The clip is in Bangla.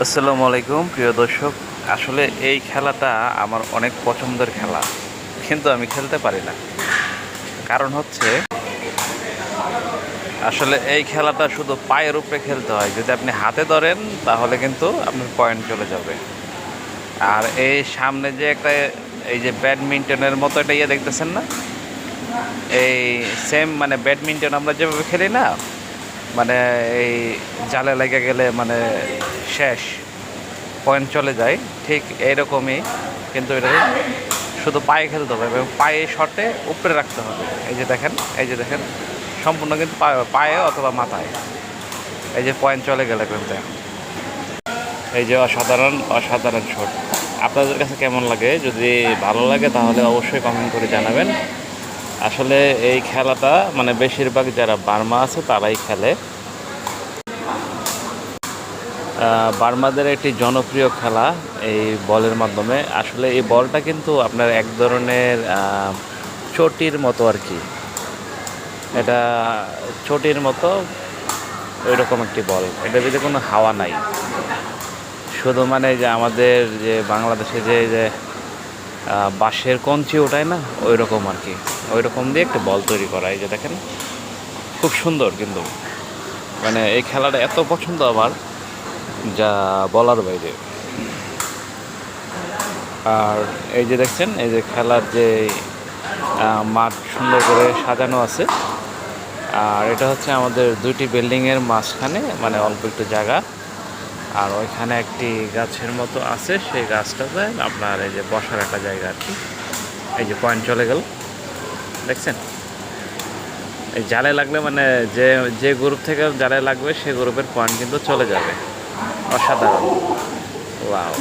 আসসালামু আলাইকুম প্রিয় দর্শক। আসলে এই খেলাটা আমার অনেক পছন্দের খেলা, কিন্তু আমি খেলতে পারি না। কারণ হচ্ছে আসলে এই খেলাটা শুধু পায়ের উপরে খেলতে হয়। যদি আপনি হাতে ধরেন তাহলে কিন্তু আপনার পয়েন্ট চলে যাবে। আর এই সামনে যে একটা এই যে ব্যাডমিন্টনের মতো একটা ইয়ে দেখতেছেন না, এই সেম মানে ব্যাডমিন্টন আমরা যেভাবে খেলি না, মানে এই জালে লেগে গেলে মানে শেষ, পয়েন্ট চলে যায়, ঠিক এইরকমই। কিন্তু এটা শুধু পায়ে খেলতে হবে এবং পায়ে শটে উপরে রাখতে হবে। এই যে দেখেন, এই যে দেখেন, সম্পূর্ণ কিন্তু পায়ে অথবা মাথায়। এই যে পয়েন্ট চলে গেলে কিন্তু এই যে অসাধারণ অসাধারণ শট। আপনাদের কাছে কেমন লাগে? যদি ভালো লাগে তাহলে অবশ্যই কমেন্ট করে জানাবেন। আসলে এই খেলাটা মানে বেশিরভাগ যারা বার্মা আছে তারাই খেলে। বার্মাদের একটি জনপ্রিয় খেলা এই বলের মাধ্যমে। আসলে এই বলটা কিন্তু আপনার এক ধরনের চটির মতো আর কি। এটা চটির মতো ওই রকম একটি বল। এটার ভিতরে কোনো হাওয়া নাই, শুধু মানে যে আমাদের যে বাংলাদেশে যে বাঁশের কঞ্চি ওঠায় না, ওই রকম আর কি। ওই রকম দিয়ে একটা বল তৈরি করা। এই যে দেখেন, খুব সুন্দর। কিন্তু মানে এই খেলাটা এত পছন্দ আমার, যা বলার বাইরে। আর এই যে দেখছেন, এই যে খেলার যে মাঠ সুন্দর করে সাজানো আছে। আর এটা হচ্ছে আমাদের দুইটি বিল্ডিংয়ের মাঝখানে, মানে অল্প একটু জায়গা। আর ওইখানে একটি গাছের মতো আছে, সেই গাছটাতে আপনার এই যে বসার একটা জায়গা আর কি। এই যে পয়েন্ট চলে গেল, দেখছেন? এই জালে লাগলে মানে যে যে গ্রুপ থেকে জালে লাগবে সে গ্রুপের পয়েন্ট কিন্তু চলে যাবে। অসাধারণ। ওয়াও।